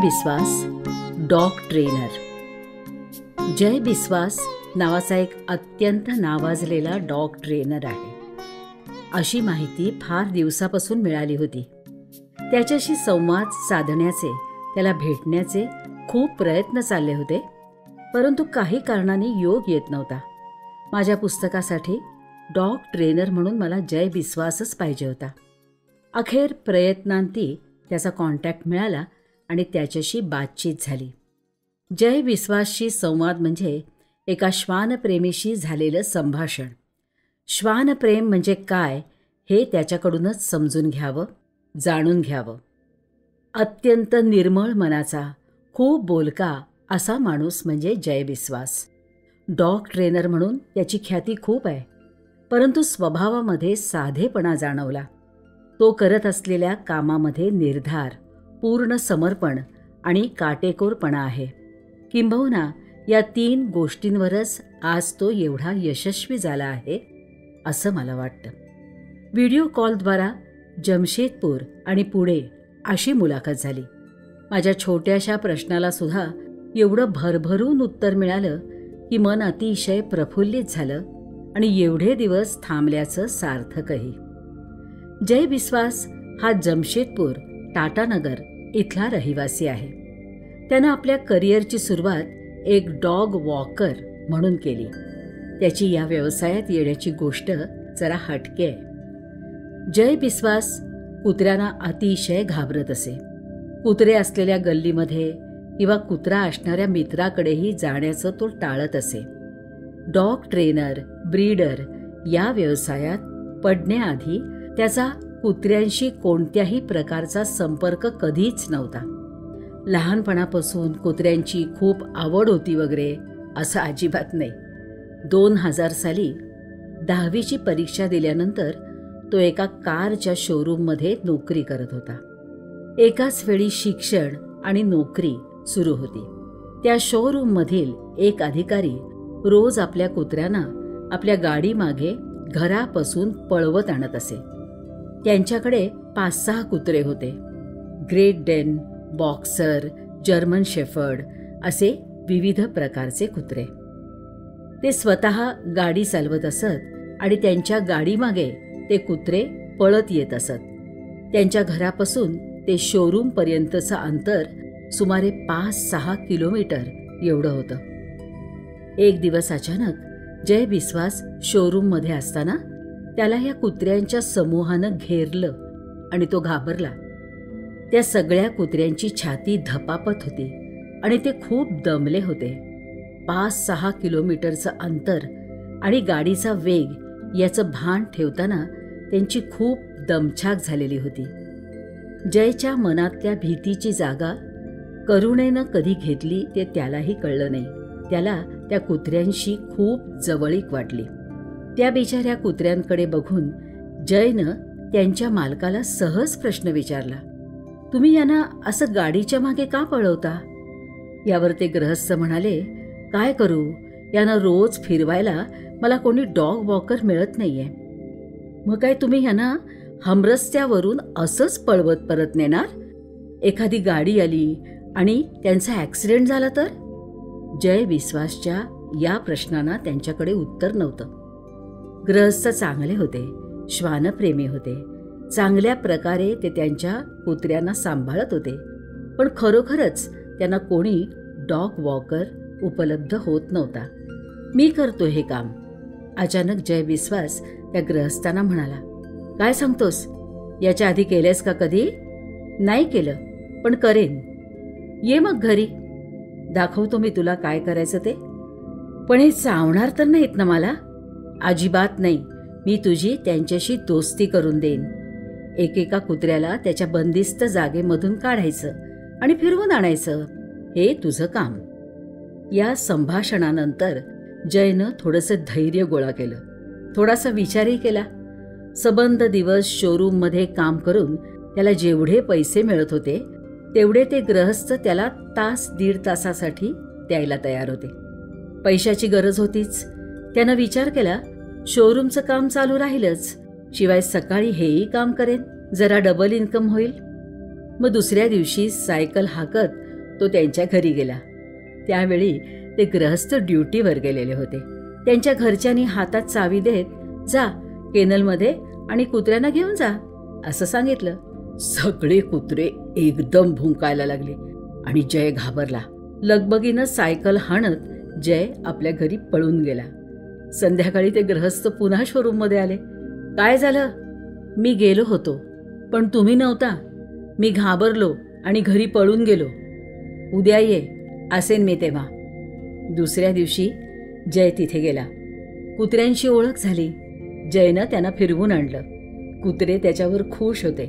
बिस्वास dog trainer. जय बिस्वास नावाचा एक अत्यंत नावाजलेला डॉग ट्रेनर आहे. अशी माहिती फार दिवसापासून मिळाली होती. त्याच्याशी संवाद साधण्याचे, त्याला भेटण्याचे खूप प्रयत्न चालले होते, परंतु काही कारणाने योग येत नव्हता. माझ्या पुस्तकासाठी डॉग ट्रेनर म्हणून मला जय बिस्वासच पाहिजे होता. अखेर प्रयत्नांती त्याचा कॉन्टॅक्ट मिळाला आणि त्याच्याशी बातचीत झाली. जय बिस्वासशी संवाद म्हणजे एका श्वानप्रेमीशी झालेलं संभाषण. श्वानप्रेम म्हणजे काय हे त्याच्याकडूनच समजून घ्यावं, जाणून घ्यावं. अत्यंत निर्मळ मनाचा, खूप बोलका असा माणूस म्हणजे जय बिस्वास. डॉग ट्रेनर म्हणून त्याची ख्याती खूप आहे, परंतु स्वभावामध्ये साधेपणा जाणवला. तो करत असलेल्या कामामध्ये निर्धार, पूर्ण समर्पण आणि काटेकोरपणा आहे. किंबहुना या 3 गोष्टींवरच आज तो एवढा यशस्वी झाला आहे असं मला वाटतं. व्हिडिओ कॉलद्वारा जमशेदपूर आणि पुणे अशी मुलाखत झाली. माझ्या छोट्याशा प्रश्नाला सुद्धा एवढं भरभरून उत्तर मिळालं की मन अतिशय प्रफुल्लित झालं आणि एवढे दिवस थांबल्याचं सार्थकही. जय बिस्वास हा जमशेदपूर, टाटानगर इथला रहिवासी आहे. त्यानं आपल्या करिअरची सुरुवात एक डॉग वॉकर म्हणून केली. त्याची या व्यवसायात येण्याची गोष्ट जरा हटके आहे. जय बिस्वास कुत्र्यांना अतिशय घाबरत असे. कुत्रे असलेल्या गल्लीमध्ये किंवा कुत्रा असणाऱ्या मित्राकडेही जाण्याचं तो टाळत असे. डॉग ट्रेनर, ब्रीडर या व्यवसायात पडण्याआधी त्याचा कुत्र्यांशी कोणत्याही प्रकारचा संपर्क कधीच नव्हता. लहानपणापासून कुत्र्यांची खूप आवड होती वगैरे असं अजिबात नाही. 2000 साली 10वीची परीक्षा दिल्यानंतर तो एका कारच्या शोरूममध्ये नोकरी करत होता. एकाच वेळी शिक्षण आणि नोकरी सुरू होती. त्या शोरूममधील एक अधिकारी रोज आपल्या कुत्र्यांना आपल्या गाडीमागे घरापासून पळवत आणत असे. त्यांच्याकडे 5-6 कुत्रे होते. Great Dane, boxer, German shepherd असे विविध प्रकारचे कुत्रे. ते स्वतः गाडी चालवत असत आणि त्यांच्या गाडीमागे ते कुत्रे पळत येत असत. त्यांच्या घरापासून ते शोरूमपर्यंतचं अंतर सुमारे 5-6 किलोमीटर एवढं होतं. एक दिवस अचानक जय बिस्वास शोरूममध्ये असताना त्याला या कुत्र्यांच्या समूहानं घेरलं आणि तो घाबरला. त्या सगळ्या कुत्र्यांची छाती धपापत होती आणि ते खूप दमले होते. 5-6 किलोमीटरचं अंतर आणि गाडीचा वेग याचं भान ठेवताना त्यांची खूप दमछाक झालेली होती. जयच्या मनातल्या भीतीची जागा करुणेनं कधी घेतली ते त्यालाही कळलं नाही. त्याला त्या कुत्र्यांशी खूप जवळीक वाटली. त्या बिचाऱ्या कुत्र्यांकडे बघून जयनं त्यांच्या मालकाला सहज प्रश्न विचारला, तुम्ही यांना असं गाडीच्या मागे का पळवता? यावर ते गृहस्थ म्हणाले, काय करू, यांना रोज फिरवायला मला कोणी डॉग वॉकर मिळत नाहीये. मग काय तुम्ही यांना हमरस्त्यावरून असंच पळवत परत नेणार? एखादी गाडी आली आणि त्यांचा ॲक्सिडेंट झाला तर? जय बिस्वासच्या या प्रश्नांना त्यांच्याकडे उत्तर नव्हतं. गृहस्थ चांगले होते, श्वानप्रेमी होते. चांगल्या प्रकारे ते त्यांच्या कुत्र्यांना सांभाळत होते, पण खरोखरच त्यांना कोणी डॉग वॉकर उपलब्ध होत नव्हता. मी करतो हे काम. अचानक जय बिस्वास त्या गृहस्थांना म्हणाला, काय सांगतोस? याच्या आधी केलेस का कधी? नाही केलं, पण करेन. ये मग घरी, दाखवतो मी तुला काय करायचं ते. पण हे चावणार तर नाहीत ना मला? अजिबात नाही. मी तुझी त्यांच्याशी दोस्ती करून देईन. एकेका कुत्र्याला त्याच्या बंदिस्त जागेमधून काढायचं आणि फिरवून आणायचं, हे तुझं काम. या संभाषणानंतर जयनं थोडंसं धैर्य गोळा केलं, थोडासा विचारही केला. सबंध दिवस शोरूममध्ये काम करून त्याला जेवढे पैसे मिळत होते तेवढे ते गृहस्थ त्याला 1-1.5 तासासाठी द्यायला तयार होते. पैशाची गरज होतीच. त्यानं विचार केला, शोरूमचं काम चालू राहीलच, शिवाय सकाळी हेही काम करेन, जरा डबल इन्कम होईल. मग दुसऱ्या दिवशी सायकल हाकत तो त्यांच्या घरी गेला. त्यावेळी ते गृहस्थ ड्युटीवर गेलेले होते. त्यांच्या घरच्यांनी हातात चावी देत, जा केनलमध्ये आणि कुत्र्यांना घेऊन जा असं सांगितलं. सगळे कुत्रे एकदम भुंकायला लागले आणि जय घाबरला. लगबगीनं सायकल हाणत जय आपल्या घरी पळून गेला. संध्याकाळी ते गृहस्थ पुन्हा शोरूममध्ये आले. काय झालं? मी गेलो होतो पण तुम्ही नव्हता. मी घाबरलो आणि घरी पळून गेलो. उद्या ये असेन मी तेव्हा. दुसऱ्या दिवशी जय तिथे गेला. कुत्र्यांची ओळख झाली. जयनं त्यांना फिरवून आणलं. कुत्रे त्याच्यावर खुश होते.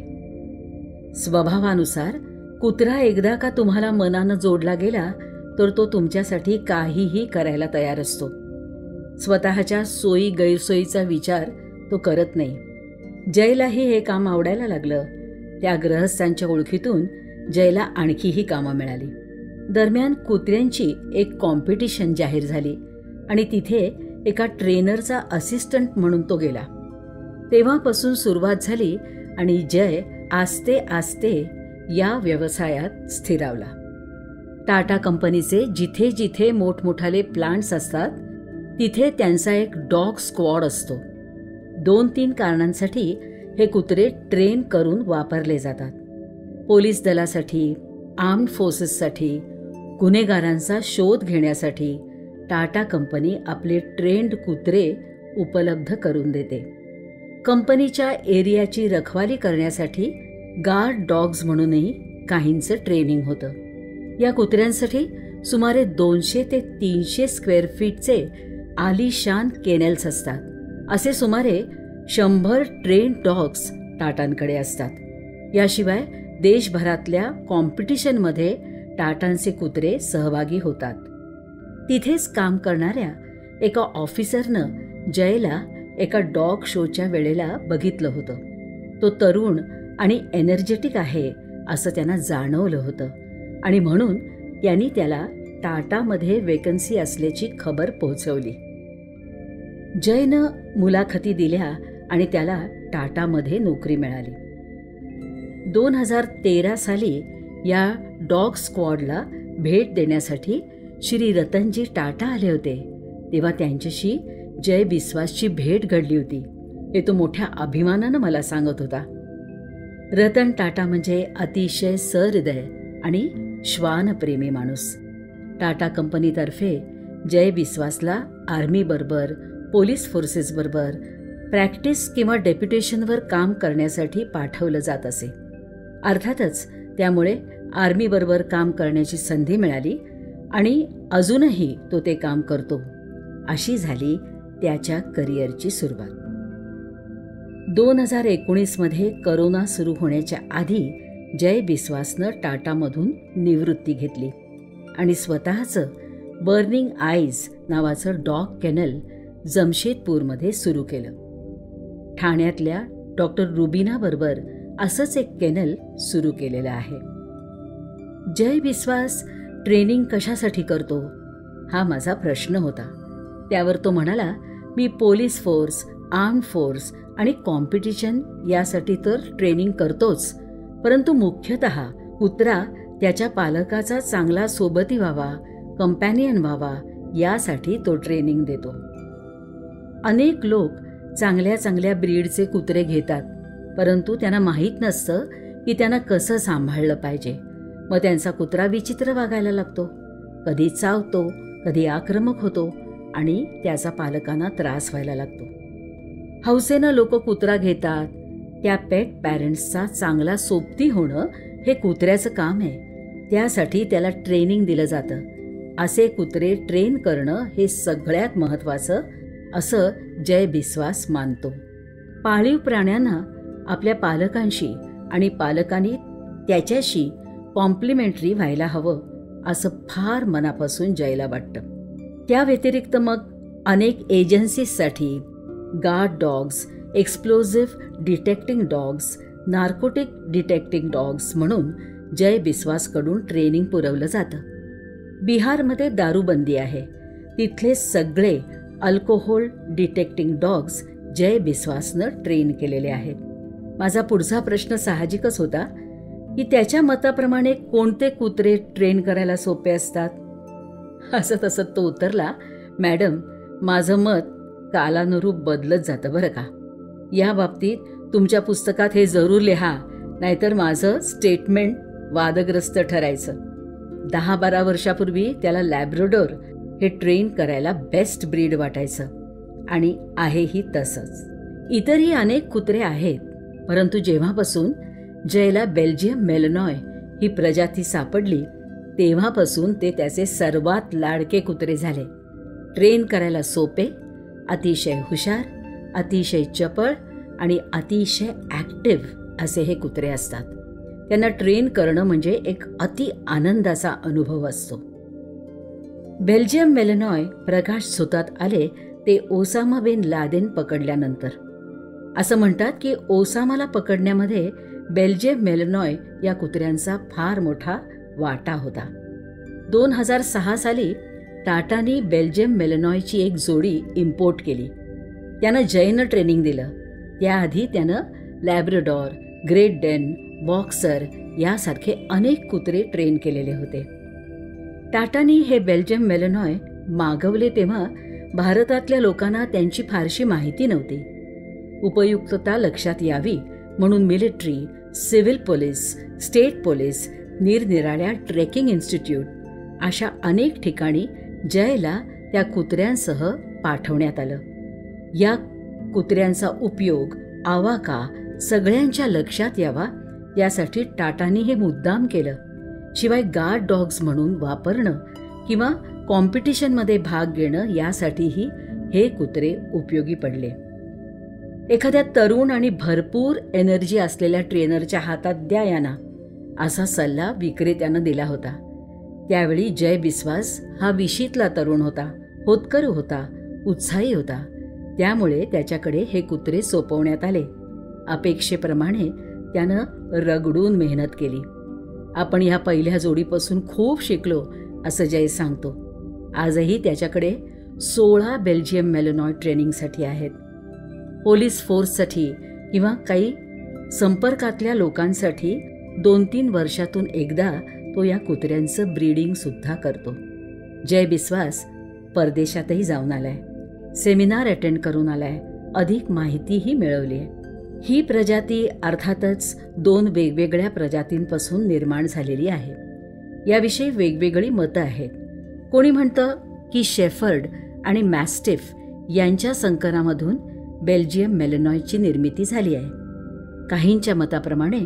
स्वभावानुसार कुत्रा एकदा का तुम्हाला मनानं जोडला गेला तर तो तुमच्यासाठी काहीही करायला तयार असतो. स्वतःच्या सोयी गैरसोयीचा विचार तो करत नाही. जयलाही हे काम आवडायला लागलं. त्या गृहस्थांच्या ओळखीतून जयला आणखीही कामं मिळाली. दरम्यान कुत्र्यांची एक कॉम्पिटिशन जाहीर झाली आणि तिथे एका ट्रेनरचा असिस्टंट म्हणून तो गेला. तेव्हापासून सुरुवात झाली आणि जय आस्ते आस्ते या व्यवसायात स्थिरावला. टाटा कंपनीचे जिथे जिथे मोठमोठाले प्लांट्स असतात तिथे त्यांचा एक डॉग स्क्वॉड असतो. 2-3 कारणांसाठी हे कुत्रे ट्रेन करून वापरले जातात. पोलीस दलासाठी, आर्म्ड फोर्सेससाठी, गुन्हेगारांचा शोध घेण्यासाठी टाटा कंपनी आपले ट्रेंड कुत्रे उपलब्ध करून देते. कंपनीच्या एरियाची रखवाली करण्यासाठी गार्ड डॉग्स म्हणूनही काहींचं ट्रेनिंग होतं. या कुत्र्यांसाठी सुमारे 200 ते 300 स्क्वेअर फीटचे आलिशान केनेल्स असतात. असे सुमारे 100 ट्रेन डॉग्स टाटांकडे असतात. याशिवाय देशभरातल्या कॉम्पिटिशनमध्ये टाटांचे कुत्रे सहभागी होतात. तिथेच काम करणाऱ्या एका ऑफिसरनं जयला एका डॉग शोच्या वेळेला बघितलं होतं. तो तरुण आणि एनर्जेटिक आहे असं त्यांना जाणवलं होतं आणि म्हणून त्यांनी त्याला टाटामध्ये वेकन्सी असल्याची खबर पोहोचवली. जयनं मुलाखती दिल्या आणि त्याला टाटामध्ये नोकरी मिळाली. 2013 साली या डॉग स्क्वॉडला भेट देण्यासाठी श्री रतनजी टाटा आले होते. तेव्हा त्यांच्याशी जय बिस्वासची भेट घडली होती हे तो मोठ्या अभिमानानं मला सांगत होता. रतन टाटा म्हणजे अतिशय सहृदय आणि श्वानप्रेमी माणूस. टाटा कंपनीतर्फे जय बिस्वासला आर्मीबरोबर, पोलीस फोर्सेसबरोबर प्रॅक्टिस किंवा डेप्युटेशनवर काम करण्यासाठी पाठवलं जात असे. अर्थातच त्यामुळे आर्मीबरोबर काम करण्याची संधी मिळाली आणि अजूनही तो ते काम करतो. अशी झाली त्याच्या करिअरची सुरुवात. 2019 मध्ये करोना सुरू होण्याच्या आधी जय बिस्वासनं टाटामधून निवृत्ती घेतली आणि स्वतःचं बर्निंग आईज नावाचं डॉग केनल जमशेदपूरमध्ये सुरू केलं. ठाण्यातल्या डॉक्टर रुबिनाबरोबर असंच एक केनल सुरू केलेलं आहे. जय बिस्वास ट्रेनिंग कशासाठी करतो हा माझा प्रश्न होता. त्यावर तो म्हणाला, मी पोलीस फोर्स, आर्म्ड फोर्स आणि कॉम्पिटिशन यासाठी तर ट्रेनिंग करतोच, परंतु मुख्यतः कुत्रा त्याच्या पालकाचा चांगला सोबती व्हावा, कंपॅनियन व्हावा यासाठी तो ट्रेनिंग देतो. अनेक लोक चांगल्या चांगल्या ब्रीडचे कुत्रे घेतात, परंतु त्यांना माहीत नसतं की त्यांना कसं सांभाळलं पाहिजे. मग त्यांचा कुत्रा विचित्र वागायला लागतो, कधी चावतो, कधी आक्रमक होतो आणि त्याचा पालकांना त्रास व्हायला लागतो. हौसेनं लोक कुत्रा घेतात. त्या पेट पॅरेंट्सचा चांगला सोबती होणं हे कुत्र्याचं काम आहे. त्यासाठी त्याला ट्रेनिंग दिलं जातं. असे कुत्रे ट्रेन करणं हे सगळ्यात महत्त्वाचं असं जय बिस्वास मानतो. पाळीव प्राण्यांना आपल्या पालकांशी आणि पालकांनी त्याच्याशी कॉम्प्लिमेंटरी व्हायला हवं असं फार मनापासून जयला वाटतं. त्या व्यतिरिक्त मग अनेक एजन्सीजसाठी guard dogs, explosive detecting dogs, narcotic detecting dogs म्हणून जय बिस्वासकडून ट्रेनिंग पुरवलं जातं. बिहारमध्ये दारूबंदी आहे. तिथले सगळे अल्कोहोल डिटेक्टिंग डॉग्स जय बिस्वासनं ट्रेन केलेले आहेत. माझा पुढचा प्रश्न साहजिकच होता, की त्याच्या मताप्रमाणे कोणते कुत्रे ट्रेन करायला सोपे असतात. हसत हसत तो उत्तरला, मॅडम, माझं मत कालानुरूप बदलत जातं बरं का. या बाबतीत तुमच्या पुस्तकात हे जरूर लिहा, नाहीतर माझं स्टेटमेंट वादग्रस्त ठरायचं. 10-12 वर्षापूर्वी त्याला लॅब्राडोर हे ट्रेन करायला बेस्ट ब्रीड वाटायचं आणि आहेही तसंच. इतरही अनेक कुत्रे आहेत, परंतु जेव्हापासून जयला बेल्जियम मेलनॉय ही प्रजाती सापडली तेव्हापासून ते त्याचे सर्वात लाडके कुत्रे झाले. ट्रेन करायला सोपे, अतिशय हुशार, अतिशय चपळ आणि अतिशय ॲक्टिव्ह असे हे कुत्रे असतात. त्यांना ट्रेन करणं म्हणजे एक अति आनंदाचा अनुभव असतो. बेल्जियम मेलनॉय प्रकाश झोतात आले ते ओसामा बिन लादेन पकडल्यानंतर. असं म्हणतात की ओसामाला पकडण्यामध्ये बेल्जियम मेलनॉय या कुत्र्यांचा फार मोठा वाटा होता. 2006 साली टाटानी बेल्जियम मेलनॉयची एक जोडी इम्पोर्ट केली. त्यानं जयनं ट्रेनिंग दिलं. त्याआधी त्यानं लॅब्राडॉर, ग्रेट डेन, बॉक्सर यासारखे अनेक कुत्रे ट्रेन केलेले होते. टाटानी हे बेल्जियम मेलनॉय मागवले तेव्हा भारतातल्या लोकांना त्यांची फारशी माहिती नव्हती. उपयुक्तता लक्षात यावी म्हणून military, civil police, state police, निरनिराळ्या ट्रेकिंग इन्स्टिट्यूट अशा अनेक ठिकाणी जयला त्या कुत्र्यांसह पाठवण्यात आलं. या कुत्र्यांचा उपयोग आवाका सगळ्यांच्या लक्षात यावा यासाठी टाटानी हे मुद्दाम केलं. शिवाय गार्ड डॉग्स म्हणून वापरणं किंवा कॉम्पिटिशनमध्ये भाग घेणं यासाठीही हे कुत्रे उपयोगी पडले. एखाद्या तरुण आणि भरपूर एनर्जी असलेल्या ट्रेनरच्या हातात द्या यांना, असा सल्ला विक्रेत्यानं दिला होता. त्यावेळी जय बिस्वास हा विशीतला तरुण होता, होतकरू होता, उत्साही होता. त्यामुळे त्याच्याकडे हे कुत्रे सोपवण्यात आले. अपेक्षेप्रमाणे त्यानं रगडून मेहनत केली. आपण ह्या पहिल्या जोडीपासून खूप शिकलो असं जय सांगतो. आजही त्याच्याकडे 16 बेल्जियम मेलनॉय ट्रेनिंगसाठी आहेत. पोलीस फोर्ससाठी किंवा काही संपर्कातल्या लोकांसाठी 2-3 वर्षातून एकदा तो या कुत्र्यांचं ब्रीडिंग सुद्धा करतो. जय बिस्वास परदेशातही जाऊन आलाय, सेमिनार अटेंड करून आलाय, अधिक माहितीही मिळवली आहे. ही प्रजाती अर्थातच 2 वेगवेगळ्या प्रजातींपासून निर्माण झालेली आहे. याविषयी वेगवेगळी मतं आहेत. कोणी म्हणतं की शेफर्ड आणि मॅस्टिफ यांच्या संकरामधून बेल्जियम मेलनॉयची निर्मिती झाली आहे. काहींच्या मताप्रमाणे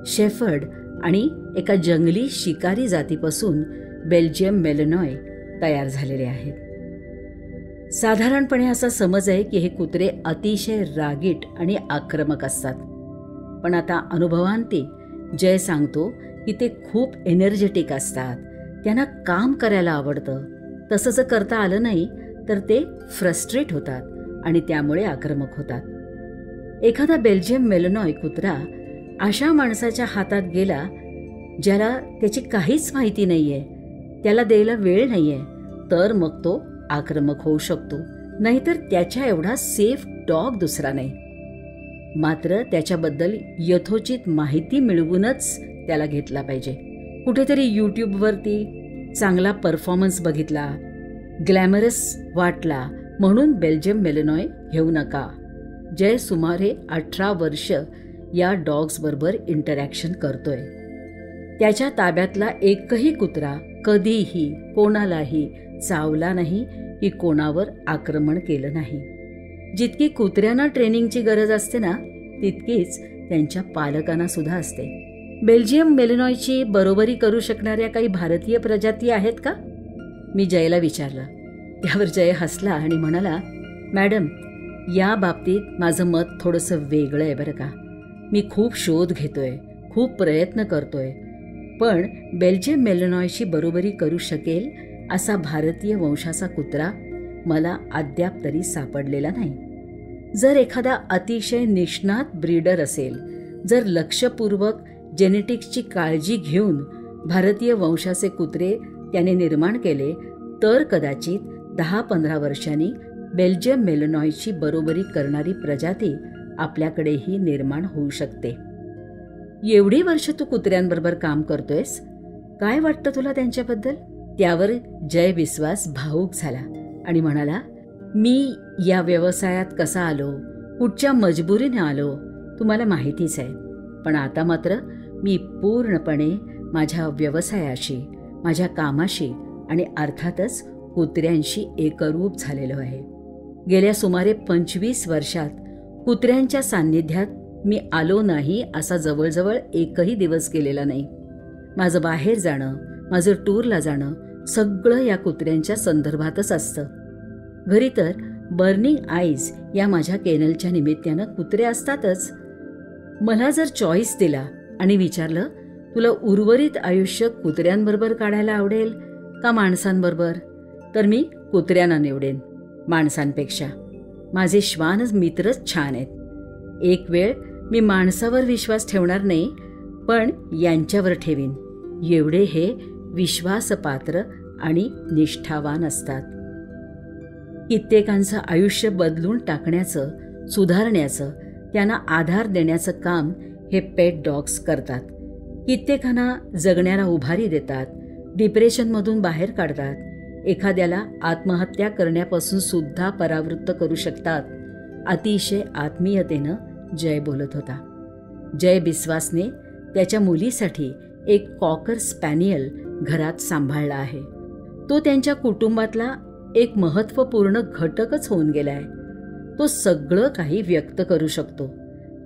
शेफर्ड आणि एका जंगली शिकारी जातीपासून बेल्जियम मेलनॉय तयार झालेले आहेत. साधारणपणे असा समज आहे की हे कुत्रे अतिशय रागीट आणि आक्रमक असतात. पण आता अनुभवांती जय सांगतो की ते खूप एनर्जेटिक असतात. त्यांना काम करायला आवडतं. तसं जर करता आलं नाही तर ते फ्रस्ट्रेट होतात आणि त्यामुळे आक्रमक होतात. एखादा बेल्जियम मेलनॉय कुत्रा अशा माणसाच्या हातात गेला ज्याला त्याची काहीच माहिती नाहीये, त्याला द्यायला वेळ नाहीये, तर मग तो आक्रमक होऊ शकतो. नाहीतर त्याच्या एवढा सेफ डॉग दुसरा नाही. मात्र त्याच्याबद्दल यथोचित माहिती मिळवूनच त्याला घेतला पाहिजे. कुठेतरी यूट्यूबवरती चांगला परफॉर्मन्स बघितला, ग्लॅमरस वाटला म्हणून बेल्जियम मेलनॉय घेऊ नका. जय सुमारे 18 वर्ष या डॉग्सबरोबर इंटरॅक्शन करतोय. त्याच्या ताब्यातला एकही कुत्रा कधीही कोणालाही चावला नाही की कोणावर आक्रमण केलं नाही. जितकी कुत्र्यांना ट्रेनिंगची गरज असते ना, तितकीच त्यांच्या पालकांना सुद्धा असते. बेल्जियम मेलनॉयची बरोबरी करू शकणाऱ्या काही भारतीय प्रजाती आहेत का? मी जयला विचारलं. त्यावर जय हसला आणि म्हणाला, मॅडम, या बाबतीत माझं मत थोडंसं वेगळं आहे बरं का. मी खूप शोध घेतोय, खूप प्रयत्न करतोय, पण बेल्जियम मेलनॉयशी बरोबरी करू शकेल असा भारतीय वंशाचा कुत्रा मला अद्याप तरी सापडलेला नाही. जर एखादा अतिशय निष्णात ब्रीडर असेल, जर लक्षपूर्वक जेनेटिक्सची काळजी घेऊन भारतीय वंशाचे कुत्रे त्याने निर्माण केले, तर कदाचित 10-15 वर्षांनी बेल्जियम मेलनॉयची बरोबरी करणारी प्रजाती आपल्याकडेही निर्माण होऊ शकते. एवढी वर्ष तू कुत्र्यांबरोबर काम करतोयस, काय वाटतं तुला त्यांच्याबद्दल? त्यावर जय बिस्वास भावूक झाला आणि म्हणाला, मी या व्यवसायात कसा आलो, कुठच्या मजबुरीने आलो तुम्हाला माहितीच आहे. पण आता मात्र मी पूर्णपणे माझ्या व्यवसायाशी, माझ्या कामाशी आणि अर्थातच कुत्र्यांशी एकरूप झालेलो आहे. गेल्या सुमारे 25 वर्षात कुत्र्यांच्या सान्निध्यात मी आलो नाही असा जवळजवळ एकही दिवस गेलेला नाही. माझं बाहेर जाणं, माझं टूरला जाणं सगळं या कुत्र्यांच्या संदर्भातच असतं. घरी तर बर्निंग आईज या माझ्या केनलच्या निमित्तानं कुत्रे असतातच. मला जर चॉईस दिला आणि विचारलं, तुला उर्वरित आयुष्य कुत्र्यांबरोबर काढायला आवडेल का माणसांबरोबर, तर मी कुत्र्यांना निवडेन माणसांपेक्षा. माझे श्वान मित्रच छान आहेत. एक वेळ मी माणसावर विश्वास ठेवणार नाही, पण यांच्यावर ठेवीन. एवढे हे विश्वासपात्र आणि निष्ठावान असतात. कित्येकांचं आयुष्य बदलून टाकण्याचं, सुधारण्याचं, त्यांना आधार देण्याचं काम हे पेट डॉग्स करतात. कित्येकांना जगण्याला उभारी देतात, डिप्रेशनमधून बाहेर काढतात, एखाद्याला आत्महत्या करण्यापासून सुद्धा परावृत्त करू शकतात. अतिशय आत्मीयतेनं जय बोलत होता. जय बिस्वासने त्याच्या मुलीसाठी एक कॉकर स्पॅनियल घरात सांभाळला आहे. तो त्यांच्या कुटुंबातला एक महत्त्वपूर्ण घटकच होऊन गेलाय. तो सगळं काही व्यक्त करू शकतो.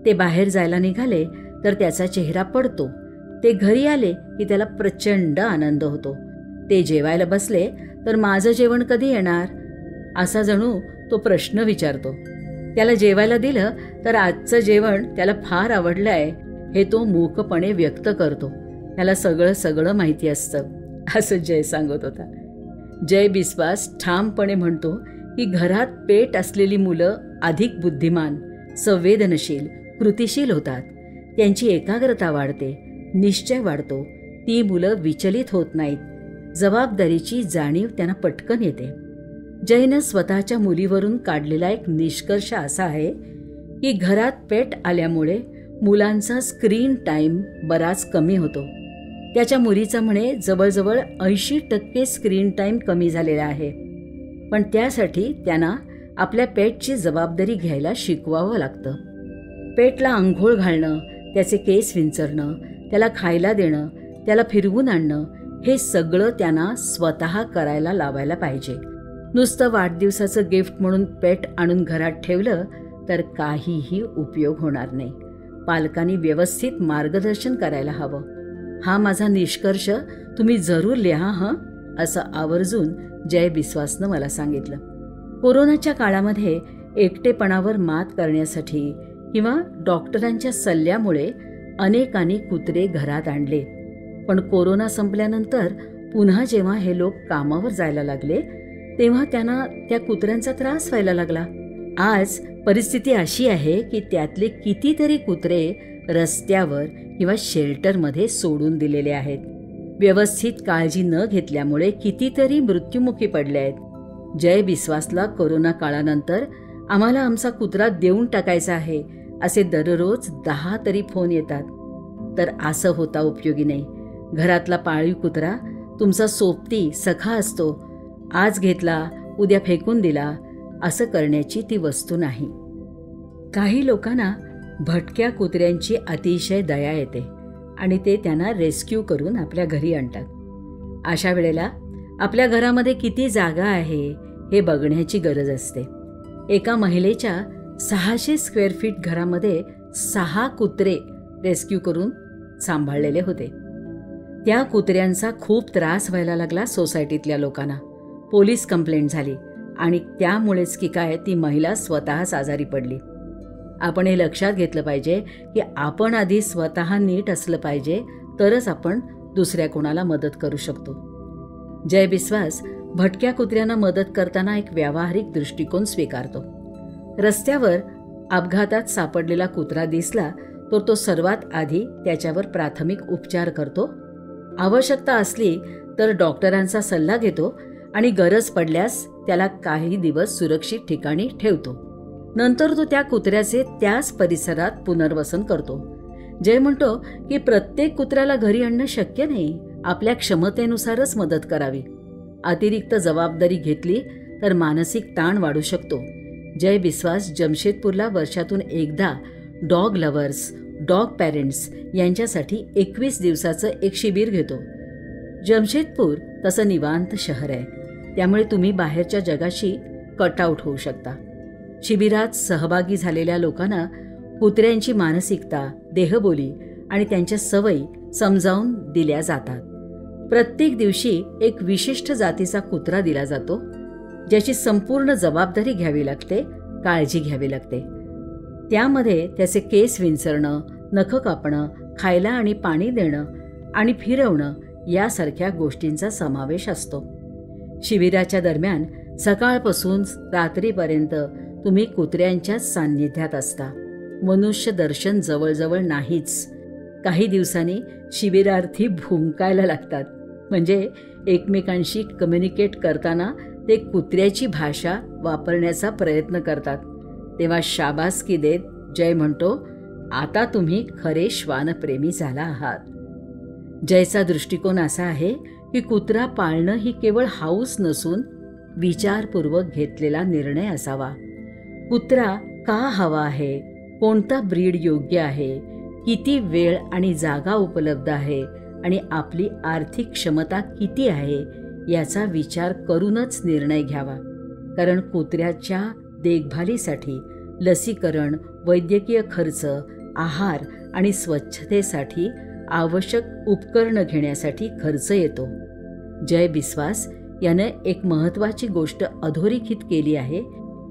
ते बाहेर जायला निघाले तर त्याचा चेहरा पडतो. ते घरी आले की त्याला प्रचंड आनंद होतो. ते जेवायला बसले तर माझं जेवण कधी येणार असा जणू तो प्रश्न विचारतो. त्याला जेवायला दिलं तर आजचं जेवण त्याला फार आवडलं आहे हे तो मूकपणे व्यक्त करतो. त्याला सगळं माहिती असतं असं जय सांगत होता. जय बिस्वास ठामपणे म्हणतो की घरात पेट असलेली मुलं अधिक बुद्धिमान, संवेदनशील, कृतिशील होतात. त्यांची एकाग्रता वाढते, निश्चय वाढतो. ती मुलं विचलित होत नाहीत. जबाबदारीची जाणीव त्यांना पटकन येते. जयनं स्वतःच्या मुलीवरून काढलेला एक निष्कर्ष असा आहे की घरात पेट आल्यामुळे मुलांचा स्क्रीन टाईम बराच कमी होतो. त्याच्या मुलीचं म्हणे जवळजवळ 80% स्क्रीन टाईम कमी झालेला आहे. पण त्यासाठी त्यांना आपल्या पेटची जबाबदारी घ्यायला शिकवावं लागतं. पेटला अंघोळ घालणं, त्याचे केस विंचरणं, त्याला खायला देणं, त्याला फिरवून आणणं हे सगळं त्यांना स्वतः करायला लावायला पाहिजे. नुसतं वाढदिवसाचं गिफ्ट म्हणून पेट आणून घरात ठेवलं तर काहीही उपयोग होणार नाही. पालकांनी व्यवस्थित मार्गदर्शन करायला हवं. हा माझा निष्कर्ष तुम्ही जरूर लिहा हं, असं आवर्जून जय बिस्वासनं मला सांगितलं. कोरोनाच्या काळामध्ये एकटेपणावर मात करण्यासाठी किंवा डॉक्टरांच्या सल्ल्यामुळे अनेकांनी कुत्रे घरात आणले. पण कोरोना संपल्यानंतर पुन्हा जेव्हा हे लोक कामावर जायला लागले तेव्हा त्यांना त्या कुत्र्यांचा त्रास व्हायला लागला. आज परिस्थिती अशी आहे की त्यातले कितीतरी कुत्रे रस्त्यावर किंवा शेल्टरमध्ये सोडून दिलेले आहेत. व्यवस्थित काळजी न घेतल्यामुळे कितीतरी मृत्युमुखी पडले आहेत. जय बिस्वासला कोरोना काळानंतर आम्हाला आमचा कुत्रा देऊन टाकायचा आहे असे दररोज 10 तरी फोन येतात. तर असं होता उपयोगी नाही. घरातला पाळीव कुत्रा तुमचा सोबती सखा असतो. आज घेतला उद्या फेकून दिला असं करण्याची ती वस्तू नाही. काही लोकांना भटक्या कुत्र्यांची अतिशय दया येते आणि ते त्यांना रेस्क्यू करून आपल्या घरी आणतात. अशा वेळेला आपल्या घरामध्ये किती जागा आहे हे बघण्याची गरज असते. एका महिलेच्या 600 स्क्वेअर फीट घरामध्ये 6 कुत्रे रेस्क्यू करून सांभाळलेले होते. त्या कुत्र्यांचा खूप त्रास व्हायला लागला सोसायटीतल्या लोकांना. पोलीस कंप्लेंट झाली आणि त्यामुळेच की काय ती महिला स्वतःच आजारी पडली. आपण हे लक्षात घेतलं पाहिजे की आपण आधी स्वतः नीट असलं पाहिजे तरच आपण दुसऱ्या कोणाला मदत करू शकतो. जय बिस्वास भटक्या कुत्र्यांना मदत करताना एक व्यावहारिक दृष्टिकोन स्वीकारतो. रस्त्यावर अपघातात सापडलेला कुत्रा दिसला तर तो सर्वात आधी त्याच्यावर प्राथमिक उपचार करतो. आवश्यकता असली तर डॉक्टरांचा सल्ला घेतो आणि गरज पडल्यास त्याला काही दिवस सुरक्षित ठिकाणी ठेवतो. नंतर तो त्या कुत्र्याचे त्याच परिसरात पुनर्वसन करतो. जय म्हणतो की प्रत्येक कुत्र्याला घरी आणणं शक्य नाही, आपल्या क्षमतेनुसारच मदत करावी. अतिरिक्त जबाबदारी घेतली तर मानसिक ताण वाढू शकतो. जय बिस्वास जमशेदपूरला वर्षातून एकदा डॉग लव्हर्स, डॉग पॅरेंट्स यांच्यासाठी 21 दिवसाचं एक शिबिर घेतो. जमशेदपूर तसं निवांत शहर आहे, त्यामुळे तुम्ही बाहेरच्या जगाशी कट आउट होऊ शकता. शिबिरात सहभागी झालेल्या लोकांना कुत्र्यांची मानसिकता, देहबोली आणि त्यांच्या सवयी समजावून दिल्या जातात. प्रत्येक दिवशी एक विशिष्ट जातीचा कुत्रा दिला जातो, ज्याची संपूर्ण जबाबदारी घ्यावी लागते, काळजी घ्यावी लागते. त्यामध्ये त्याचे केस विंचरणं, नखं कापणं, खायला आणि पाणी देणं आणि फिरवणं यासारख्या गोष्टींचा समावेश असतो. शिबिराच्या दरम्यान सकाळपासून रात्रीपर्यंत तुम्ही कुत्र्यांच्याच सान्निध्यात असता. मनुष्य दर्शन जवळजवळ नाहीच. काही दिवसांनी शिबिरार्थी भुंकायला लागतात, म्हणजे एकमेकांशी कम्युनिकेट करताना ते कुत्र्याची भाषा वापरण्याचा प्रयत्न करतात. तेव्हा शाबासकी देत जय म्हणतो, आता तुम्ही खरे श्वानप्रेमी झाला आहात. जयचा दृष्टिकोन असा आहे की कुत्रा पाळणं ही केवळ हौस नसून विचारपूर्वक घेतलेला निर्णय असावा. कुत्रा का हवा आहे, कोणता ब्रीड योग्य आहे, किती वेळ आणि जागा उपलब्ध आहे आणि आपली आर्थिक क्षमता किती आहे याचा विचार करूनच निर्णय घ्यावा. कारण कुत्र्याच्या देखभालीसाठी लसीकरण, वैद्यकीय खर्च, आहार आणि स्वच्छतेसाठी आवश्यक उपकरणं घेण्यासाठी खर्च येतो. जय बिस्वास यानं एक महत्त्वाची गोष्ट अधोरेखित केली आहे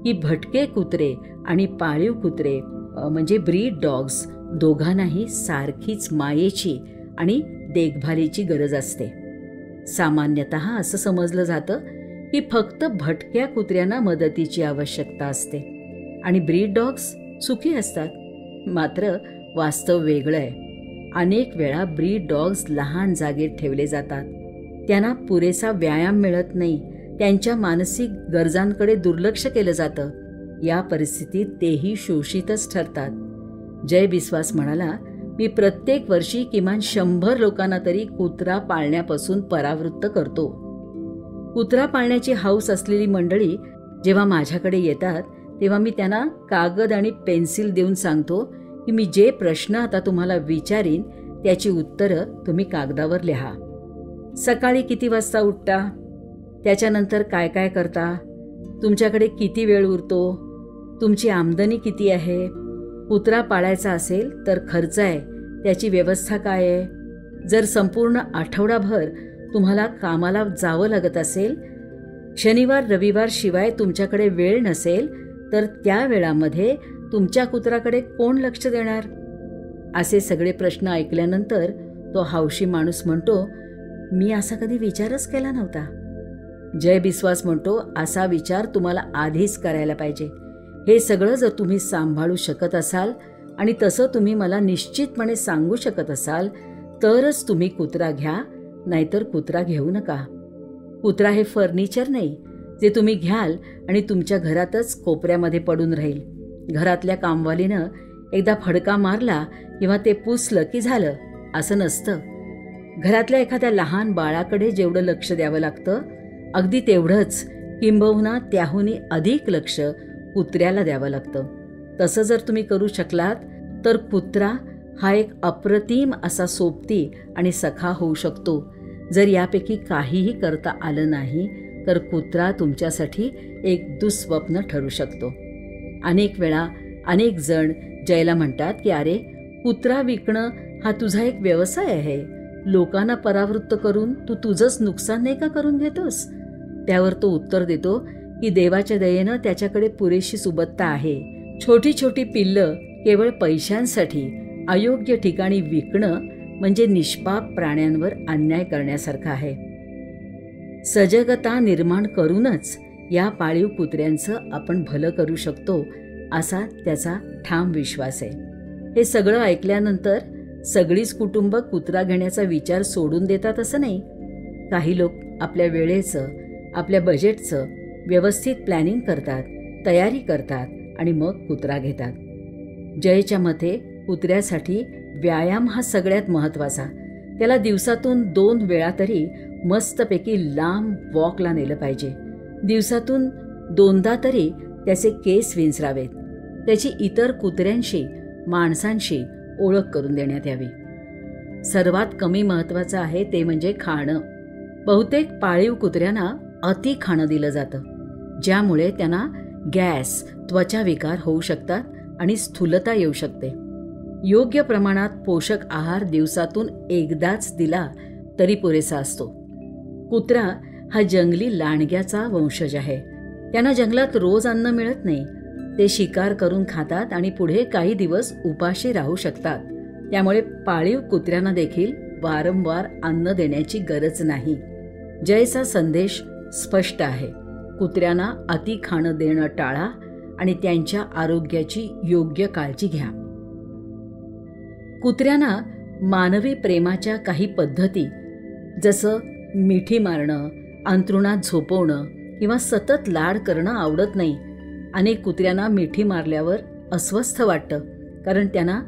की भटके कुत्रे आणि पाळीव कुत्रे म्हणजे ब्रीड डॉग्स दोघांनाही सारखीच मायेची आणि देखभालीची गरज असते. सामान्यतः असं समजलं जातं की फक्त भटक्या कुत्र्यांना मदतीची आवश्यकता असते आणि ब्रीड डॉग्स सुखी असतात. मात्र वास्तव वेगळं आहे. अनेक वेळा ब्रीड डॉग्स लहान जागेत ठेवले जातात, त्यांना पुरेसा व्यायाम मिळत नाही, त्यांच्या मानसिक गरजांकडे दुर्लक्ष केलं जातं. या परिस्थितीत तेही शोषितच ठरतात. जय बिस्वास म्हणाला, मी प्रत्येक वर्षी किमान 100 लोकांना तरी कुत्रा पाळण्यापासून परावृत्त करतो. कुत्रा पाळण्याची हौस असलेली मंडळी जेव्हा माझ्याकडे येतात तेव्हा मी त्यांना कागद आणि पेन्सिल देऊन सांगतो की मी जे प्रश्न आता तुम्हाला विचारीन त्याची उत्तरं तुम्ही कागदावर लिहा. सकाळी किती वाजता उठता, त्याच्यानंतर काय काय करता, तुमच्याकडे किती वेळ उरतो, तुमची आमदनी किती आहे, कुत्रा पाळायचा असेल तर खर्च आहे, त्याची व्यवस्था काय आहे, जर संपूर्ण आठवडाभर तुम्हाला कामाला जावं लागत असेल, शनिवार रविवार शिवाय तुमच्याकडे वेळ नसेल तर त्या वेळामध्ये तुमच्या कुत्राकडे कोण लक्ष देणार. असे सगळे प्रश्न ऐकल्यानंतर तो हौशी माणूस म्हणतो, मी असा कधी विचारच केला नव्हता. जय बिस्वास म्हणतो, असा विचार तुम्हाला आधीच करायला पाहिजे. हे सगळं जर तुम्ही सांभाळू शकत असाल आणि तसं तुम्ही मला निश्चितपणे सांगू शकत असाल तरच तुम्ही कुत्रा घ्या, नाहीतर कुत्रा घेऊ नका. कुत्रा हे फर्निचर नाही जे तुम्ही घ्याल आणि तुमच्या घरातच कोपऱ्यामध्ये पडून राहील. घरातल्या कामवालीनं एकदा फडका मारला किंवा ते पुसलं की झालं असं नसतं. घरातल्या एखाद्या लहान बाळाकडे जेवढं लक्ष द्यावं लागतं अगदी तेवढंच किंबहुना त्याहूनही अधिक लक्ष कुत्र्याला द्यावं लागतं. तसं जर तुम्ही करू शकलात तर कुत्रा हा एक अप्रतिम असा सोबती आणि सखा होऊ शकतो. जर यापैकी काहीही करता आलं नाही तर कुत्रा तुमच्यासाठी एक दुःस्वप्न ठरू शकतो. अनेक वेळा अनेक जण जयला म्हणतात की अरे, कुत्रा विकणं हा तुझा एक व्यवसाय आहे, लोकांना परावृत्त करून तू तुझंच नुकसान नाही का करून घेतोस. त्यावर तो उत्तर देतो की देवाच्या दयेनं त्याच्याकडे पुरेशी सुबत्ता आहे. छोटी छोटी पिल्लं केवळ पैशांसाठी अयोग्य ठिकाणी विकणं म्हणजे निष्पाप प्राण्यांवर अन्याय करण्यासारखं आहे. सजगता निर्माण करूनच या पाळीव कुत्र्यांचं आपण भलं करू शकतो असा त्याचा ठाम विश्वास आहे. हे सगळं ऐकल्यानंतर सगळीच कुटुंब कुत्रा घेण्याचा विचार सोडून देतात असं नाही. काही लोक आपल्या वेळेचं, आपल्या बजेटचं व्यवस्थित प्लॅनिंग करतात, तयारी करतात आणि मग कुत्रा घेतात. जयच्या मते कुत्र्यासाठी व्यायाम हा सगळ्यात महत्त्वाचा. त्याला दिवसातून 2 वेळा तरी मस्तपैकी लांब वॉकला नेलं पाहिजे. दिवसातून 2दा तरी त्याचे केस विंचरावेत. त्याची इतर कुत्र्यांशी, माणसांशी ओळख करून देण्यात यावी. सर्वात कमी महत्त्वाचं आहे ते म्हणजे खाणं. बहुतेक पाळीव कुत्र्यांना अति खाणं दिलं जातं, ज्यामुळे त्यांना गॅस, त्वचाविकार होऊ शकतात आणि स्थूलता येऊ शकते. योग्य प्रमाणात पोषक आहार दिवसातून एकदाच दिला तरी पुरेसा असतो. कुत्रा हा जंगली लांडग्याचा वंशज आहे. त्यांना जंगलात रोज अन्न मिळत नाही. ते शिकार करून खातात आणि पुढे काही दिवस उपाशी राहू शकतात. त्यामुळे पाळीव कुत्र्यांना देखील वारंवार अन्न देण्याची गरज नाही. जयचा संदेश स्पष्ट आहे. कुत्र्यांना अति खाणं देणं टाळा आणि त्यांच्या आरोग्याची योग्य काळजी घ्या. कुत्र्यांना मानवी प्रेमाच्या काही पद्धती, जसं मिठी मारणं, अंथरुणात झोपवणं किंवा सतत लाड करणं आवडत नाही. अनेक कुत्र्यांना मिठी मारल्यावर अस्वस्थ वाटतं, कारण त्यांना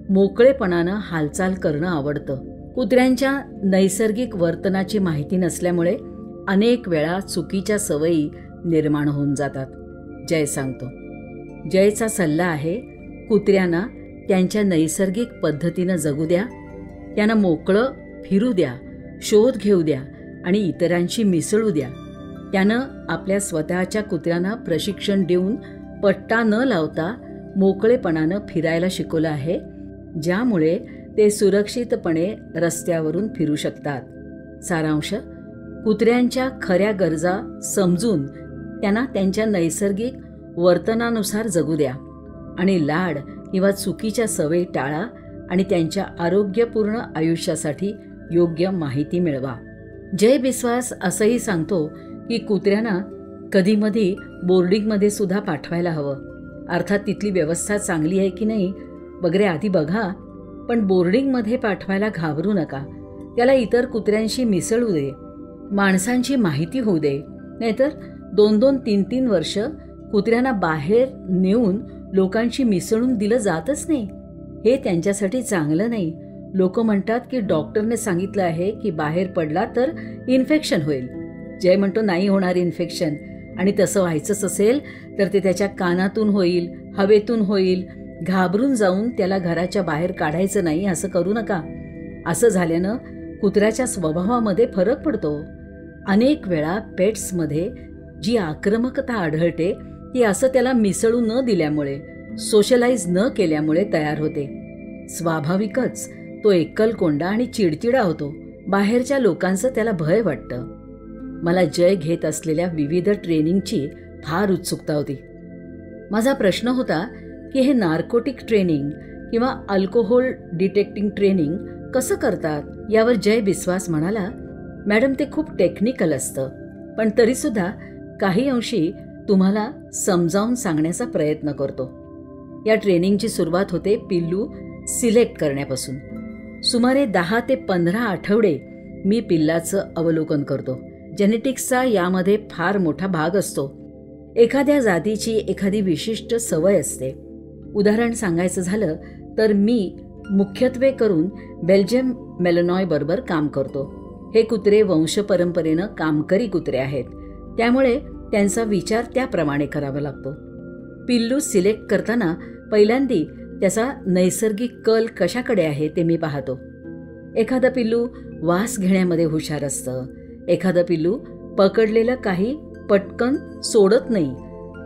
मोकळेपणानं हालचाल करणं आवडतं. कुत्र्यांच्या नैसर्गिक वर्तनाची माहिती नसल्यामुळे अनेक वेळा चुकीच्या सवयी निर्माण होऊन जातात. जय सांगतो. जयचा सल्ला आहे, कुत्र्यांना त्यांच्या नैसर्गिक पद्धतीनं जगू द्या. त्यांना मोकळं फिरू द्या, शोध घेऊ द्या आणि इतरांशी मिसळू द्या. त्यानं आपल्या स्वतःच्या कुत्र्यांना प्रशिक्षण देऊन पट्टा न लावता मोकळेपणानं फिरायला शिकवलं आहे, ज्यामुळे ते सुरक्षितपणे रस्त्यावरून फिरू शकतात. सारांश: कुत्र्यांच्या खऱ्या गरजा समजून त्यांना त्यांच्या नैसर्गिक वर्तनानुसार जगू द्या आणि लाड किंवा चुकीच्या सवयी टाळा आणि त्यांच्या आरोग्यपूर्ण आयुष्यासाठी योग्य माहिती मिळवा. जय बिस्वास असंही सांगतो की कुत्र्यांना कधीमधी बोर्डिंगमध्ये सुद्धा पाठवायला हवं. अर्थात तिथली व्यवस्था चांगली आहे की नाही वगैरे आधी बघा, पण बोर्डिंगमध्ये पाठवायला घाबरू नका. त्याला इतर कुत्र्यांशी मिसळू दे, माणसांची माहिती होऊ दे. नाहीतर 2-2, 3-3 वर्ष कुत्र्यांना बाहेर नेऊन लोकांशी मिसळून दिलं जातच नाही. हे त्यांच्यासाठी चांगलं नाही. लोक म्हणतात की डॉक्टरने सांगितलं आहे की बाहेर पडला तर इन्फेक्शन होईल. जय म्हणतो नाही होणार इन्फेक्शन, आणि तसं व्हायचंच असेल तर ते त्याच्या कानातून होईल, हवेतून होईल. घाबरून जाऊन त्याला घराच्या बाहेर काढायचं नाही, असं करू नका. असं झाल्यानं कुत्र्याच्या स्वभावामध्ये फरक पडतो. अनेक वेळा पेट्समध्ये जी आक्रमकता आढळते ती असं त्याला मिसळू न दिल्यामुळे, सोशलाइज न केल्यामुळे तयार होते. स्वाभाविकच तो एकलकोंडा आणि चिडचिडा होतो. बाहेरच्या लोकांचं त्याला भय वाटतं. मला जय घेत असलेल्या विविध ट्रेनिंगची फार उत्सुकता होती. माझा प्रश्न होता की हे नार्कोटिक ट्रेनिंग किंवा अल्कोहोल डिटेक्टिंग ट्रेनिंग कसं करतात. यावर जय बिस्वास म्हणाला, मॅडम ते खूप टेक्निकल असतं, पण तरीसुद्धा काही अंशी तुम्हाला समजावून सांगण्याचा प्रयत्न करतो. या ट्रेनिंगची सुरुवात होते पिल्लू सिलेक्ट करण्यापासून. सुमारे 10 ते 15 आठवडे मी पिल्लाचं अवलोकन करतो. जेनेटिक्सचा यामध्ये फार मोठा भाग असतो. एखाद्या जातीची एखादी विशिष्ट सवय असते. उदाहरण सांगायचं झालं तर मी मुख्यत्वे करून बेल्जियम मेलनॉय बरोबर काम करतो. हे कुत्रे वंशपरंपरेनं कामकरी कुत्रे आहेत, त्यामुळे त्यांचा विचार त्याप्रमाणे करावा लागतो. पिल्लू सिलेक्ट करताना पहिल्यांदी त्याचा नैसर्गिक कल कशाकडे आहे ते मी पाहतो. एखादं पिल्लू वास घेण्यामध्ये हुशार असतं. एखादं पिल्लू पकडलेलं काही पटकन सोडत नाही.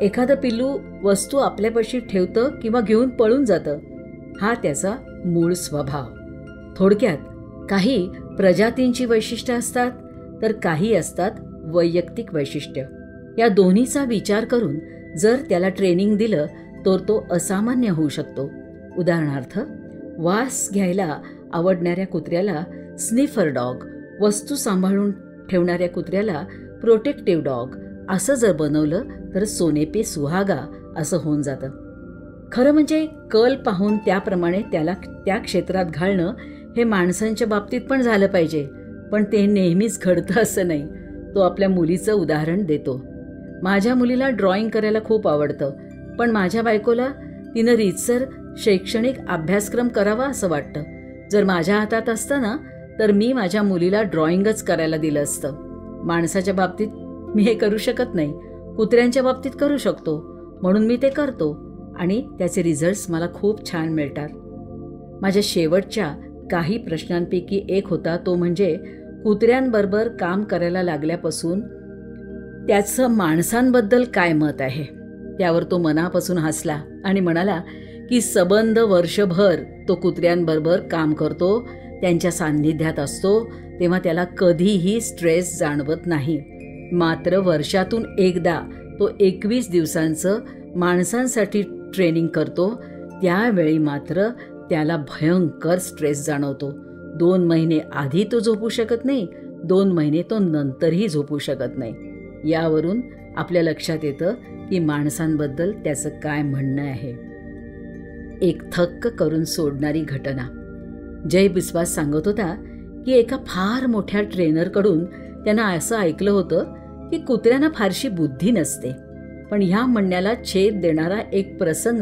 एखादं पिल्लू वस्तू आपल्यापाशी ठेवतं किंवा घेऊन पळून जातं. हा त्याचा मूळ स्वभाव. थोडक्यात काही प्रजातींची वैशिष्ट्य असतात तर काही असतात वैयक्तिक वैशिष्ट्य. या दोन्हीचा विचार करून जर त्याला ट्रेनिंग दिलं तर तो असामान्य होऊ शकतो. उदाहरणार्थ, वास घ्यायला आवडणाऱ्या कुत्र्याला स्निफर डॉग, वस्तू सांभाळून ठेवणाऱ्या कुत्र्याला प्रोटेक्टिव्ह डॉग असं जर बनवलं तर सोने पे सुहागा असं होऊन जातं. खरं म्हणजे कल पाहून त्याप्रमाणे त्याला त्या क्षेत्रात घालणं हे माणसांच्या बाबतीत पण झालं पाहिजे, पण ते नेहमीच घडतं असं नाही. तो आपल्या मुलीचं उदाहरण देतो. माझ्या मुलीला ड्रॉइंग करायला खूप आवडतं, पण माझ्या बायकोला तिनं रीतसर शैक्षणिक अभ्यासक्रम करावा असं वाटतं. जर माझ्या हातात असतं ना तर मी माझ्या मुलीला ड्रॉइंगच करायला दिलं असतं. माणसाच्या बाबतीत मी हे करू शकत नाही, कुत्र्यांच्या बाबतीत करू शकतो, म्हणून मी ते करतो आणि त्याचे रिझल्ट्स मला खूप छान मिळतात. माझ्या शेवटच्या काही प्रश्नांपैकी एक होता तो म्हणजे कुत्र्यांबरोबर काम करायला लागल्यापासून त्याचं माणसांबद्दल काय मत आहे. त्यावर तो मनापासून हसला आणि म्हणाला की सबंध वर्षभर तो कुत्र्यांबरोबर काम करतो, त्यांच्या सान्निध्यात असतो, तेव्हा त्याला कधीही स्ट्रेस जाणवत नाही. मात्र वर्षातून एकदा तो 21 दिवसांचं माणसांसाठी ट्रेनिंग करतो, त्यावेळी मात्र त्याला भयंकर स्ट्रेस जाणवतो. 2 महिने आधी तो झोपू शकत नाही, 2 महिने तो नंतरही झोपू शकत नाही. यावरून आपल्या लक्षात येतं की माणसांबद्दल त्याचं काय म्हणणं आहे. एक थक्क करून सोडणारी घटना. जय बिस्वास सांगत होता की एका फार मोठ्या ट्रेनरकडून त्यानं असं ऐकलं होतं की कुत्र्यांना फारशी बुद्धी नसते. पण ह्या म्हणण्याला छेद देणारा एक प्रसंग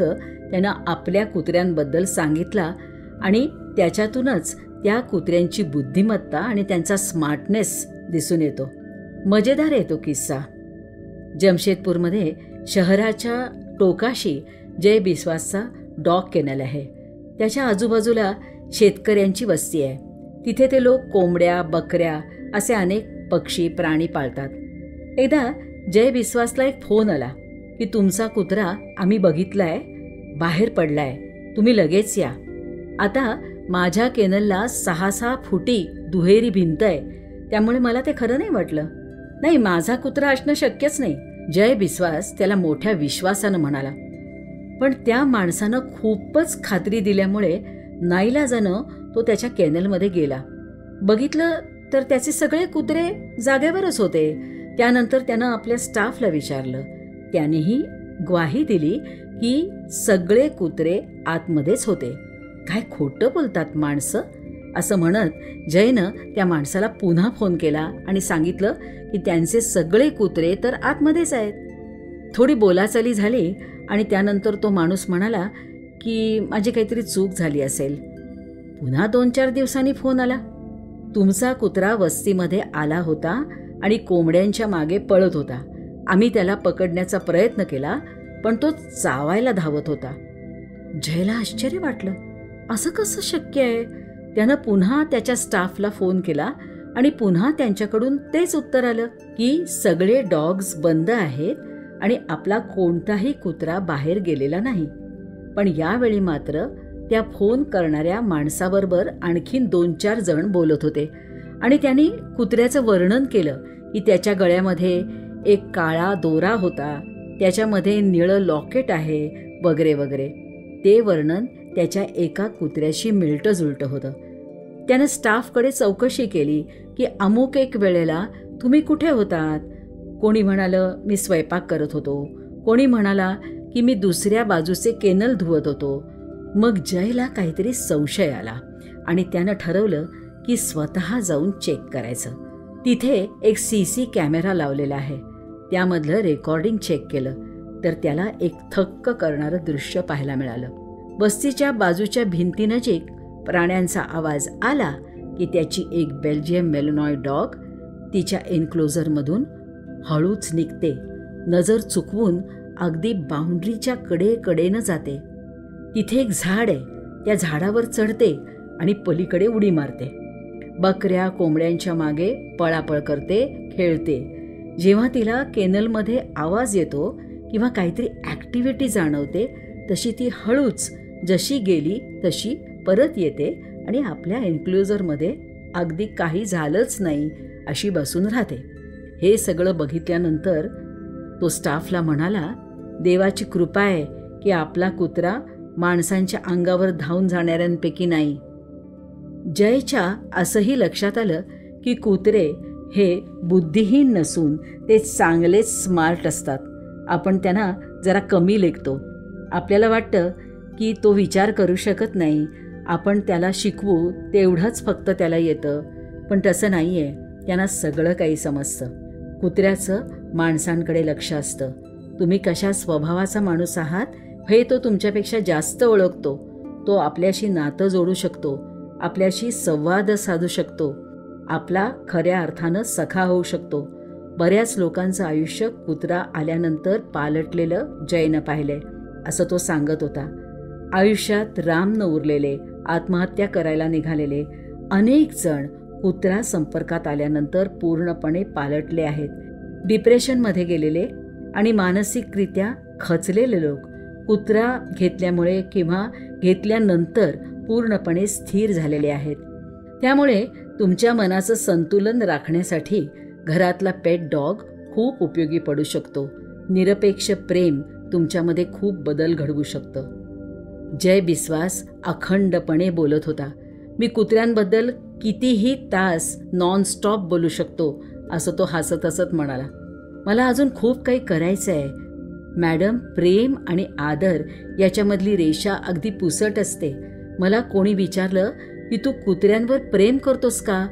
त्यानं आपल्या कुत्र्यांबद्दल सांगितला आणि त्याच्यातूनच त्या कुत्र्यांची बुद्धिमत्ता आणि त्यांचा स्मार्टनेस दिसून येतो. मजेदार आहे तो किस्सा. जमशेदपूरमध्ये शहराच्या टोकाशी जय बिस्वासचा डॉग केनल आहे. त्याच्या आजूबाजूला शेतकऱ्यांची वस्ती आहे. तिथे ते लोक कोंबड्या, बकऱ्या असे अनेक पक्षी प्राणी पाळतात. एकदा जय बिस्वासला एक फोन आला की तुमचा कुत्रा आम्ही बघितलाय, बाहेर पडलाय, तुम्ही लगेच या. आता माझ्या केनलला 6-6 फुटी दुहेरी भिंत आहे, त्यामुळे मला ते खरं नाही वाटलं. नाही, माझा कुत्रा असणं शक्यच नाही. जय बिस्वास त्याला मोठ्या विश्वासानं म्हणाला. पण त्या माणसानं खूपच खात्री दिल्यामुळे नाईलाजानं तो त्याच्या केनलमध्ये गेला. बघितलं तर त्याचे सगळे कुत्रे जागेवरच होते. त्यानंतर त्यानं आपल्या स्टाफला विचारलं. त्यानेही ग्वाही दिली की सगळे कुत्रे आतमध्येच होते. काय खोटं बोलतात माणसं, असं म्हणत जयनं त्या माणसाला पुन्हा फोन केला आणि सांगितलं की त्यांचे सगळे कुत्रे तर आतमध्येच आहेत. थोडी बोलाचाली झाली आणि त्यानंतर तो माणूस म्हणाला की माझी काहीतरी चूक झाली असेल. पुन्हा 2-4 दिवसांनी फोन आला. तुमचा कुत्रा वस्तीमध्ये आला होता आणि कोंबड्यांच्या मागे पळत होता. आम्ही त्याला पकडण्याचा प्रयत्न केला, पण तो चावायला धावत होता. जयला आश्चर्य वाटलं. असं कसं शक्य आहे? त्यानं पुन्हा त्याच्या स्टाफला फोन केला आणि पुन्हा त्यांच्याकडून तेच उत्तर आलं की सगळे डॉग्स बंद आहेत आणि आपला कोणताही कुत्रा बाहेर गेलेला नाही. पण यावेळी मात्र त्या फोन करणाऱ्या माणसाबरोबर आणखीन 2-4 जण बोलत होते आणि त्यांनी कुत्र्याचं वर्णन केलं की त्याच्या गळ्यामध्ये एक काळा दोरा होता, त्याच्यामध्ये निळं लॉकेट आहे वगैरे वगैरे. ते वर्णन त्याच्या एका कुत्र्याशी मिळतं-जुळतं होतं. त्यानं स्टाफकडे चौकशी केली की अमुक एक वेळेला तुम्ही कुठे होतात. कोणी म्हणालं मी स्वयंपाक करत होतो, कोणी म्हणाला की मी दुसऱ्या बाजूचे केनल धुवत होतो. मग जयला काहीतरी संशय आला आणि त्यानं ठरवलं की स्वतः जाऊन चेक करायचं. तिथे एक CC कॅमेरा लावलेला आहे. त्यामधलं रेकॉर्डिंग चेक केलं तर त्याला एक थक्क करणारं दृश्य पाहायला मिळालं. वस्तीच्या बाजूच्या भिंतीनजीक प्राण्यांचा आवाज आला की त्याची एक बेल्जियम मेलोनॉइड डॉग तिच्या एन्क्लोजरमधून हळूच निघते, नजर चुकवून अगदी बाउंड्रीच्या कडेकडेनं जाते. तिथे एक झाड आहे, त्या झाडावर चढते आणि पलीकडे उडी मारते. बकऱ्या कोंबड्यांच्या मागे पळापळ करते, खेळते. जेव्हा तिला केनलमध्ये आवाज येतो किंवा काहीतरी ॲक्टिव्हिटी जाणवते तशी ती हळूच जशी गेली तशी परत येते आणि आपल्या एन्क्लोजरमध्ये अगदी काही झालंच नाही अशी बसून राहते. हे सगळं बघितल्यानंतर तो स्टाफला म्हणाला, देवाची कृपा आहे की आपला कुत्रा माणसांच्या अंगावर धावून जाणाऱ्यांपैकी नाही. जयच्या असंही लक्षात आलं की कुत्रे हे बुद्धिहीन नसून ते चांगलेच स्मार्ट असतात. आपण त्यांना जरा कमी लेखतो. आपल्याला वाटतं की तो विचार करू शकत नाही, आपण त्याला शिकवू तेवढंच फक्त त्याला येतं. पण तसं नाही आहे, त्यांना सगळं काही समजतं. कुत्र्याचं माणसांकडे लक्ष असतं. तुम्ही कशा स्वभावाचा माणूस आहात हे तो तुमच्यापेक्षा जास्त ओळखतो. तो आपल्याशी नातं जोडू शकतो. आपल्याशी संवाद साधू शकतो, आपला खऱ्या अर्थानं सखा होऊ शकतो. बऱ्याच लोकांचं आयुष्य कुत्रा आल्यानंतर पालटलेलं जयनं पाहिलंय, असं तो सांगत होता. आयुष्यात राम न उरलेले, आत्महत्या करायला निघालेले अनेक जण कुत्रा संपर्कात आल्यानंतर पूर्णपणे पालटले आहेत. डिप्रेशनमध्ये गेलेले आणि मानसिकरित्या खचलेले लोक कुत्रा घेतल्यामुळे किंवा घेतल्यानंतर पूर्णपणे स्थिर झालेले आहेत. त्यामुळे तुमच्या मनाचं संतुलन राखण्यासाठी घरातला पेट डॉग खूप उपयोगी पडू शकतो. निरपेक्ष प्रेम तुमच्यामध्ये खूप बदल घडवू शकतं. जय बिस्वास अखंडपणे बोलत होता. मी कुत्र्यांबद्दल कितीही तास नॉनस्टॉप बोलू शकतो, असं तो हसत हसत म्हणाला. मला अजून खूप काही करायचं आहे मॅडम. प्रेम आणि आदर याच्यामधली रेषा अगदी पुसट असते. मला कोणी विचारलं की तू कुत्र्यांवर प्रेम करतोस का,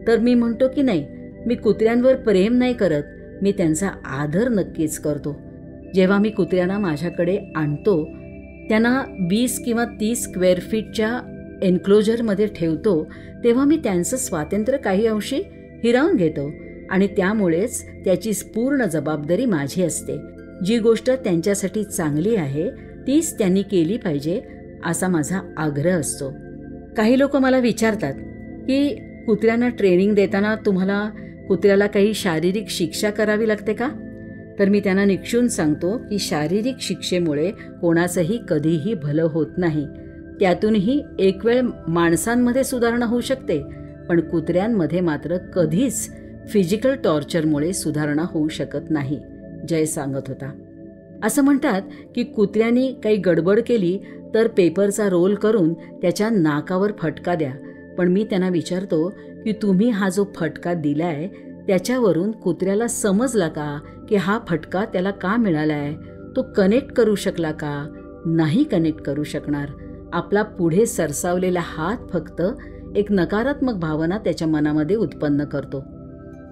तर मी म्हणतो की नाही, मी कुत्र्यांवर प्रेम नाही करत, मी त्यांचा आदर नक्कीच करतो. जेव्हा मी कुत्र्यांना माझ्याकडे आणतो, त्यांना 20 किंवा 30 स्क्वेअर फीटच्या एन्क्लोजरमध्ये ठेवतो, तेव्हा मी त्यांचं स्वातंत्र्य काही अंशी हिरावून घेतो आणि त्यामुळेच त्याची पूर्ण जबाबदारी माझी असते. जी गोष्ट त्यांच्यासाठी चांगली आहे तीच त्यांनी केली पाहिजे, असा माझा आग्रह असतो. काही लोक मला विचारतात की कुत्र्यांना ट्रेनिंग देताना तुम्हाला कुत्र्याला काही शारीरिक शिक्षा करावी लागते का, तर मी त्यांना निक्षून सांगतो की शारीरिक शिक्षेमुळे कोणाचंही कधीही भलं होत नाही. त्यातूनही एक वेळ माणसांमध्ये सुधारणा होऊ शकते, पण कुत्र्यांमध्ये मात्र कधीच फिजिकल टॉर्चरमुळे सुधारणा होऊ शकत नाही, जय सांगत होता. असं म्हणतात की कुत्र्यांनी काही गडबड केली तर पेपरचा रोल करून त्याच्या नाकावर फटका द्या. पण मी त्यांना विचारतो की तुम्ही हा जो फटका दिलाय त्याच्यावरून कुत्र्याला समजला का की हा फटका त्याला का मिळालाय? तो कनेक्ट करू शकला का? नाही कनेक्ट करू शकणार. आपला पुढे सरसावलेला हात फक्त एक नकारात्मक भावना त्याच्या मनामध्ये उत्पन्न करतो.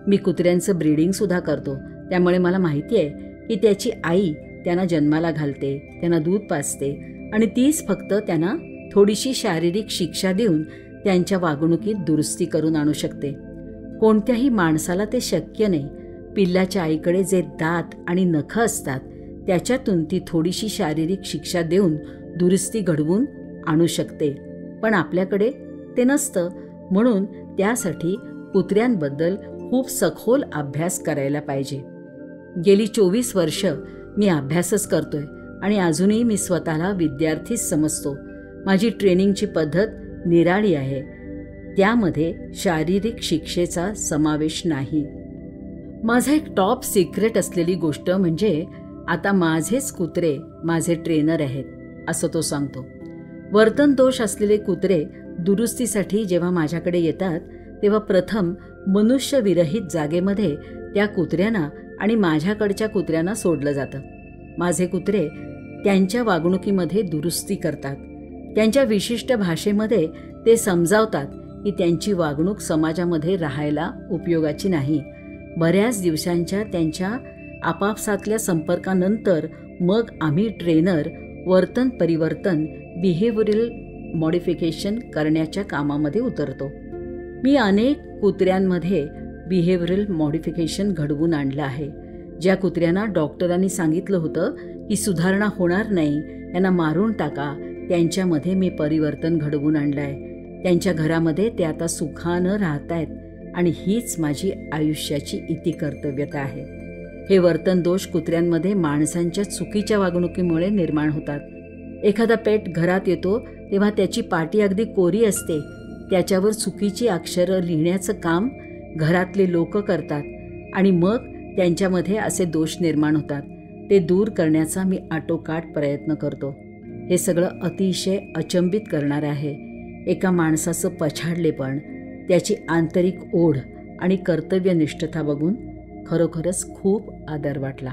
मी कुत्र्यांचं ब्रीडिंग सुद्धा करतो, त्यामुळे मला माहिती आहे की त्याची आई त्यांना जन्माला घालते, त्यांना दूध पाजते आणि तीच फक्त त्यांना थोडीशी शारीरिक शिक्षा देऊन त्यांच्या वागणुकीत दुरुस्ती करून आणू शकते. कोणत्याही माणसाला ते शक्य नाही. पिल्लाच्या आईकडे जे दात आणि नखं असतात त्याच्यातून ती थोडीशी शारीरिक शिक्षा देऊन दुरुस्ती घडवून आणू शकते, पण आपल्याकडे ते नसतं. म्हणून त्यासाठी कुत्र्यांबद्दल खूप सखोल अभ्यास करायला पाहिजे. गेली 24 वर्ष मी अभ्यासच करतोय आणि अजूनही मी स्वतःला विद्यार्थीच समजतो. माझी ट्रेनिंगची पद्धत निराळी आहे, त्यामध्ये शारीरिक शिक्षेचा समावेश नाही. माझा एक टॉप सिक्रेट असलेली गोष्ट म्हणजे आता माझेच कुत्रे माझे ट्रेनर आहेत, असं तो सांगतो. वर्तन दोष असलेले कुत्रे दुरुस्तीसाठी जेव्हा माझ्याकडे येतात तेव्हा प्रथम मनुष्यविरहित जागेमध्ये त्या कुत्र्यांना आणि माझ्याकडच्या कुत्र्यांना सोडलं जातं. माझे कुत्रे त्यांच्या वागणुकीमध्ये दुरुस्ती करतात. त्यांच्या विशिष्ट भाषेमध्ये ते समजावतात की त्यांची वागणूक समाजामध्ये राहायला उपयोगाची नाही. बऱ्याच दिवसांच्या त्यांच्या आपापसातल्या संपर्कानंतर मग आम्ही ट्रेनर वर्तन परिवर्तन बिहेवियरल मॉडिफिकेशन करण्याच्या कामामध्ये उतरतो. मी अनेक कुत्र्यांमध्ये बिहेवियरल मॉडिफिकेशन घडवून आणलं आहे. ज्या कुत्र्यांना डॉक्टरांनी सांगितलं होतं की सुधारणा होणार नाही, यांना मारून टाका, त्यांच्यामध्ये मी परिवर्तन घडवून आणलं आहे. त्यांच्या घरामध्ये ते आता सुखानं राहत आहेत आणि हीच माझी आयुष्याची इतिकर्तव्यता आहे. हे वर्तन दोष कुत्र्यांमध्ये माणसांच्या चुकीच्या वागणुकीमुळे निर्माण होतात. एखादा पेट घरात येतो तेव्हा त्याची पाटी अगदी कोरी असते, त्याच्यावर चुकीची अक्षरं लिहिण्याचं काम घरातले लोक करतात आणि मग त्यांच्यामध्ये असे दोष निर्माण होतात. ते दूर करण्याचा मी आटोकाट प्रयत्न करतो. हे सगळं अतिशय अचंबित करणारं आहे. एका माणसाचं पछाडलेपण, त्याची आंतरिक ओढ आणि कर्तव्यनिष्ठता बघून खरोखरच खूप आदर वाटला.